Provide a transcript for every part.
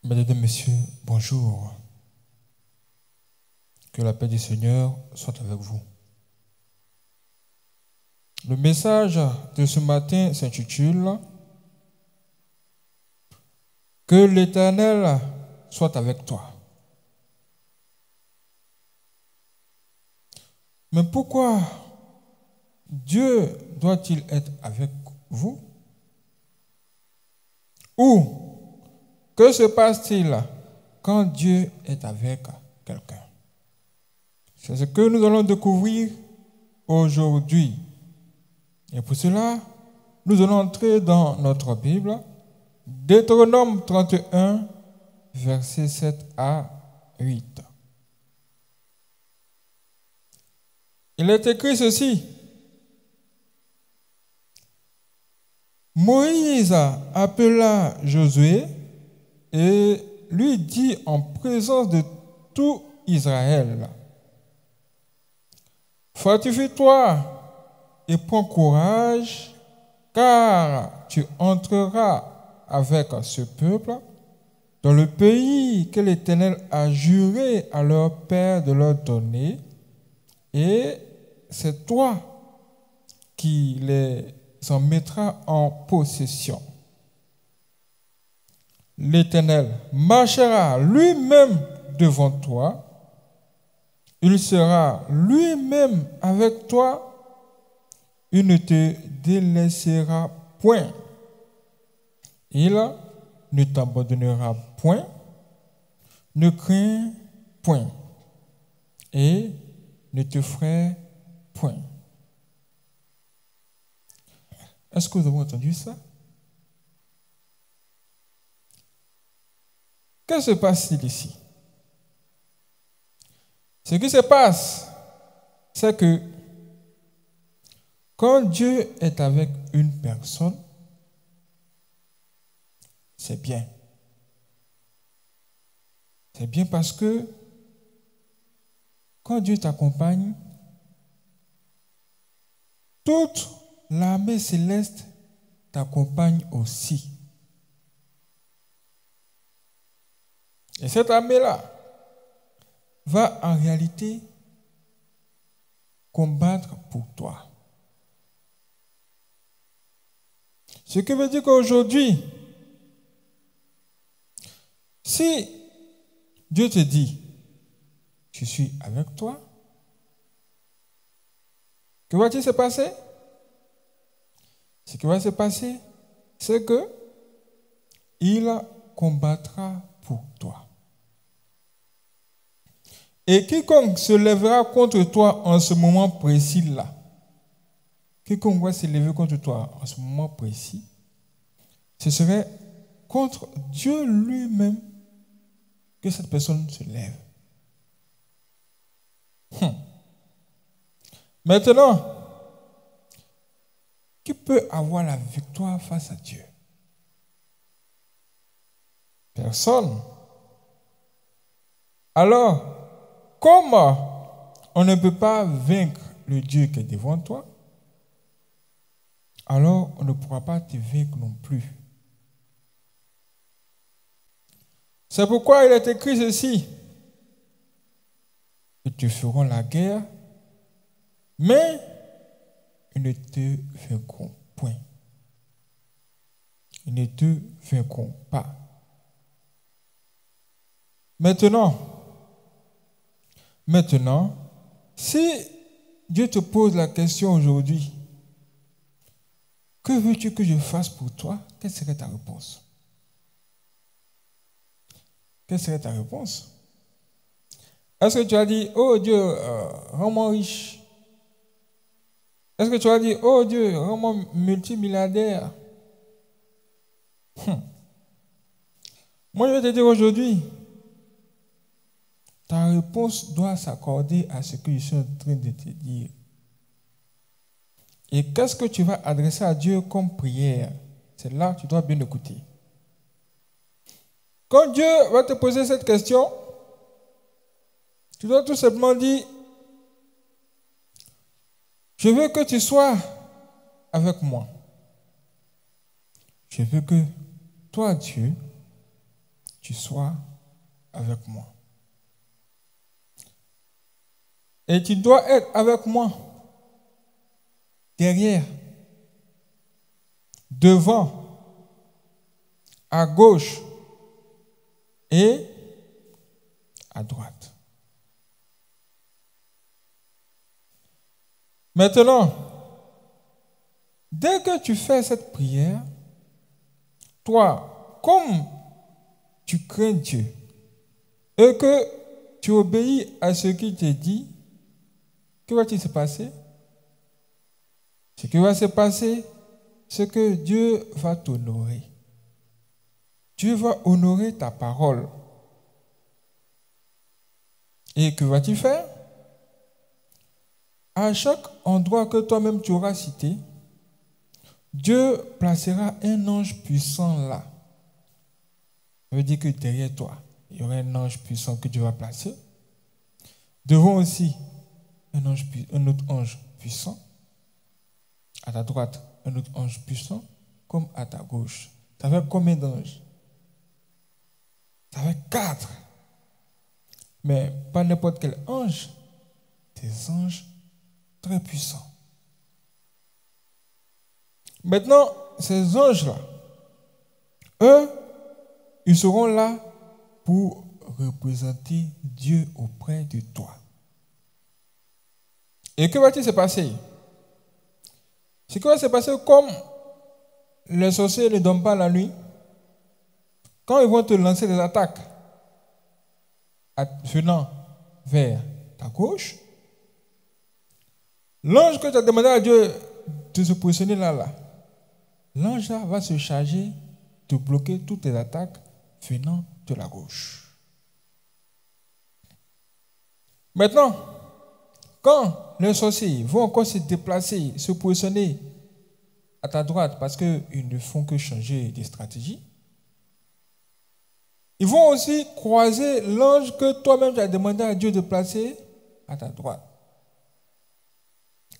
Mesdames et messieurs, bonjour. Que la paix du Seigneur soit avec vous. Le message de ce matin s'intitule « Que l'Éternel soit avec toi ». Mais pourquoi Dieu doit-il être avec vous? Ou que se passe-t-il quand Dieu est avec quelqu'un? C'est ce que nous allons découvrir aujourd'hui. Et pour cela, nous allons entrer dans notre Bible, Deutéronome 31, versets 7 à 8. Il est écrit ceci. Moïse appela Josué et lui dit en présence de tout Israël: Fortifie-toi et prends courage, car tu entreras avec ce peuple dans le pays que l'Éternel a juré à leur père de leur donner, et c'est toi qui les en mettras en possession. L'Éternel marchera lui-même devant toi, il sera lui-même avec toi, il ne te délaissera point, il ne t'abandonnera point, ne crains point et ne te ferai point. Est-ce que vous avez entendu ça? Que se passe-t-il ici? Ce qui se passe, c'est que quand Dieu est avec une personne, c'est bien. C'est bien parce que quand Dieu t'accompagne, toute l'armée céleste t'accompagne aussi. Et cette armée-là va en réalité combattre pour toi. Ce qui veut dire qu'aujourd'hui, si Dieu te dit, je suis avec toi, que va-t-il se passer? Ce qui va se passer, c'est que il combattra pour toi. Et quiconque se lèvera contre toi en ce moment précis-là, quiconque va se lever contre toi en ce moment précis, ce serait contre Dieu lui-même que cette personne se lève. Maintenant, qui peut avoir la victoire face à Dieu? Personne. Alors, comment on ne peut pas vaincre le Dieu qui est devant toi, alors on ne pourra pas te vaincre non plus. C'est pourquoi il est écrit ceci: ils te feront la guerre, mais ils ne te vaincront point. Ils ne te vaincront pas. Maintenant, si Dieu te pose la question aujourd'hui, que veux-tu que je fasse pour toi? Quelle serait ta réponse? Quelle serait ta réponse? Est-ce que tu as dit, oh Dieu, rends-moi riche? Est-ce que tu as dit, oh Dieu, rends-moi multimilliardaire? Moi, je vais te dire aujourd'hui, ta réponse doit s'accorder à ce que je suis en train de te dire. Et qu'est-ce que tu vas adresser à Dieu comme prière? C'est là que tu dois bien écouter. Quand Dieu va te poser cette question, tu dois tout simplement dire, je veux que tu sois avec moi. Je veux que toi, Dieu, tu sois sois avec moi. Et tu dois être avec moi, derrière, devant, à gauche et à droite. Maintenant, dès que tu fais cette prière, toi, comme tu crains Dieu et que tu obéis à ce qu'il te dit, que va-t-il se passer? Ce qui va se passer, c'est que Dieu va t'honorer. Dieu va honorer ta parole. Et que vas-tu faire? À chaque endroit que toi-même tu auras cité, Dieu placera un ange puissant là. Ça veut dire que derrière toi, il y aura un ange puissant que Dieu va placer. Devant aussi, un autre ange puissant. À ta droite, un autre ange puissant, comme à ta gauche. Ça fait combien d'anges? Ça fait 4. Mais pas n'importe quel ange, des anges très puissants. Maintenant, ces anges-là, eux, ils seront là pour représenter Dieu auprès de toi. Et que va-t-il se passer? Ce qui va se passer comme les sorciers ne dorment pas la nuit, quand ils vont te lancer des attaques venant vers ta gauche, l'ange que tu as demandé à Dieu de se positionner là, l'ange va se charger de bloquer toutes les attaques venant de la gauche. Maintenant, quand les sorciers vont encore se déplacer, se positionner à ta droite parce qu'ils ne font que changer de stratégie, ils vont aussi croiser l'ange que toi-même tu as demandé à Dieu de placer à ta droite.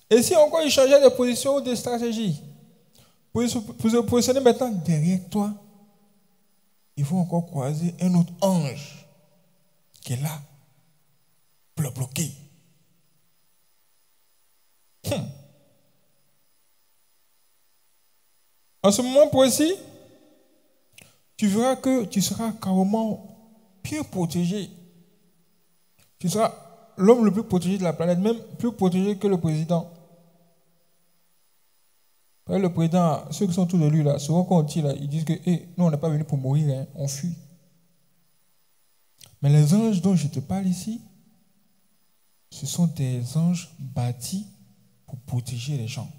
Et si encore ils changeaient de position ou de stratégie, pour se positionner maintenant derrière toi, ils vont encore croiser un autre ange qui est là pour le bloquer. En ce moment précis, tu verras que tu seras carrément bien protégé. Tu seras l'homme le plus protégé de la planète, même plus protégé que le président. Le président, ceux qui sont autour de lui, là, souvent quand on dit, là, ils disent que nous, on n'est pas venu pour mourir, hein, on fuit. Mais les anges dont je te parle ici, ce sont des anges bâtis pour protéger les gens.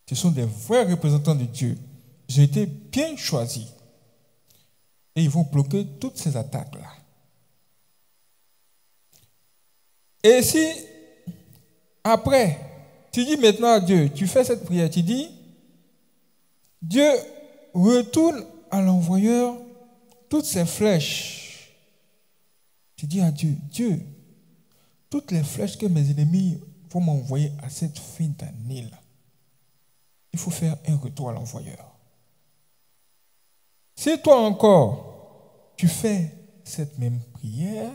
Ce sont des vrais représentants de Dieu. Ils ont été bien choisis. Et ils vont bloquer toutes ces attaques-là. Et si, après, tu dis maintenant à Dieu, tu fais cette prière, tu dis, Dieu retourne à l'envoyeur toutes ces flèches. Tu dis à Dieu, Dieu, toutes les flèches que mes ennemis vont m'envoyer à cette fin d'année-là, il faut faire un retour à l'envoyeur. Si toi encore, tu fais cette même prière,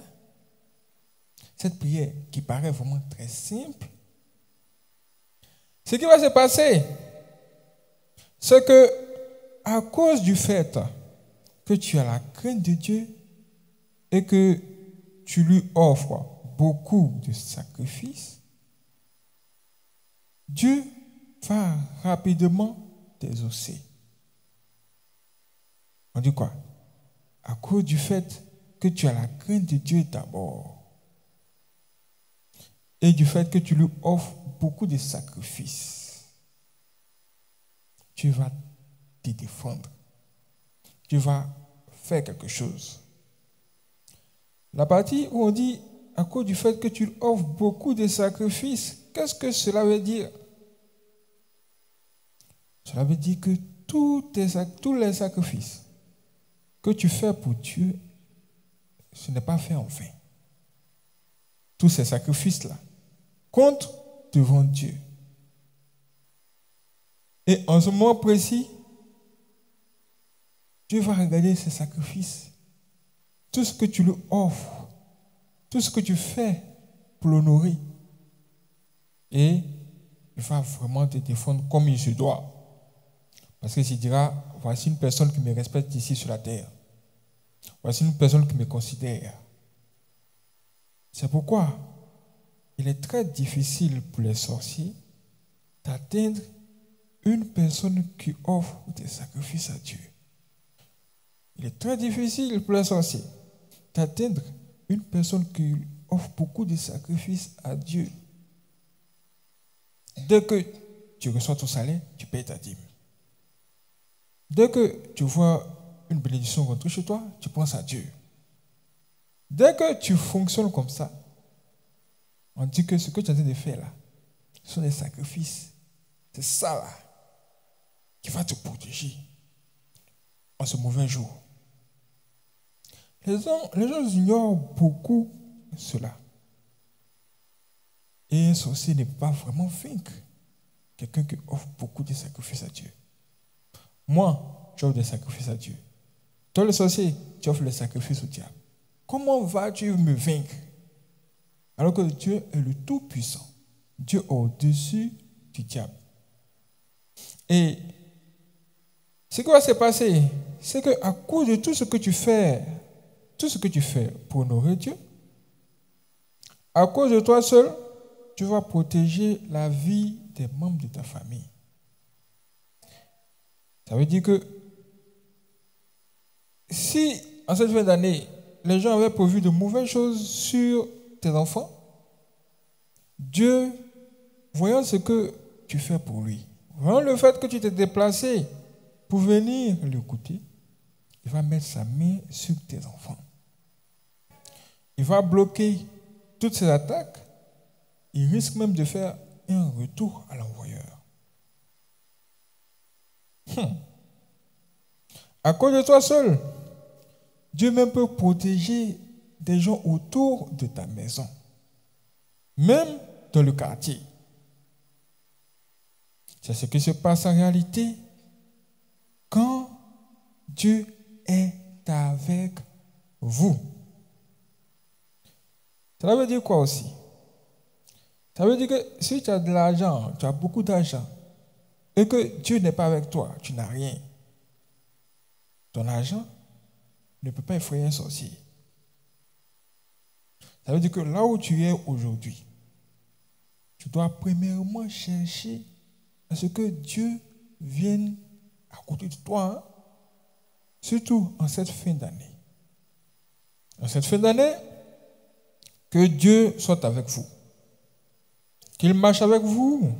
cette prière qui paraît vraiment très simple, ce qui va se passer, c'est que à cause du fait que tu as la crainte de Dieu et que tu lui offres beaucoup de sacrifices, Dieu va rapidement t'exaucer. On dit quoi? À cause du fait que tu as la crainte de Dieu d'abord et du fait que tu lui offres beaucoup de sacrifices, tu vas te défendre. Tu vas faire quelque chose. La partie où on dit à cause du fait que tu offres beaucoup de sacrifices, qu'est-ce que cela veut dire? Cela veut dire que tous les sacrifices que tu fais pour Dieu, ce n'est pas fait en vain. Tous ces sacrifices-là comptent devant Dieu. Et en ce moment précis, Dieu va regarder ces sacrifices tout ce que tu lui offres, tout ce que tu fais pour l'honorer. Et il va vraiment te défendre comme il se doit. Parce qu'il dira, voici une personne qui me respecte ici sur la terre. Voici une personne qui me considère. C'est pourquoi il est très difficile pour les sorciers d'atteindre une personne qui offre des sacrifices à Dieu. Il est très difficile pour les sorciers d'atteindre une personne qui offre beaucoup de sacrifices à Dieu. Dès que tu reçois ton salaire, tu payes ta dîme. Dès que tu vois une bénédiction rentrer chez toi, tu penses à Dieu. Dès que tu fonctionnes comme ça, on dit que ce que tu es en train de faire là, ce sont des sacrifices. C'est ça là qui va te protéger en ce mauvais jour. Les gens ignorent beaucoup cela. Et un sorcier ne peut pas vraiment vaincre quelqu'un qui offre beaucoup de sacrifices à Dieu. Moi, j'offre des sacrifices à Dieu. Toi, le sorcier, tu offres les sacrifices au diable. Comment vas-tu me vaincre? Alors que Dieu est le Tout-Puissant. Dieu est au-dessus du diable. Et ce qui va se passer, c'est qu'à cause de tout ce que tu fais pour honorer Dieu, à cause de toi seul, tu vas protéger la vie des membres de ta famille. Ça veut dire que si, en cette fin d'année, les gens avaient prévu de mauvaises choses sur tes enfants, Dieu, voyant ce que tu fais pour lui, voyant le fait que tu t'es déplacé pour venir l'écouter, il va mettre sa main sur tes enfants. Il va bloquer toutes ces attaques. Il risque même de faire un retour à l'envoyeur. À cause de toi seul, Dieu même peut protéger des gens autour de ta maison, même dans le quartier. C'est ce qui se passe en réalité quand Dieu est avec vous. Ça veut dire quoi aussi? Ça veut dire que si tu as de l'argent, tu as beaucoup d'argent, et que Dieu n'est pas avec toi, tu n'as rien. Ton argent ne peut pas effrayer un sorcier. Ça veut dire que là où tu es aujourd'hui, tu dois premièrement chercher à ce que Dieu vienne à côté de toi, hein? Surtout en cette fin d'année. En cette fin d'année, que Dieu soit avec vous, qu'il marche avec vous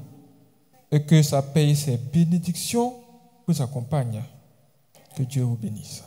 et que ça paye ses bénédictions vous accompagne. Que Dieu vous bénisse.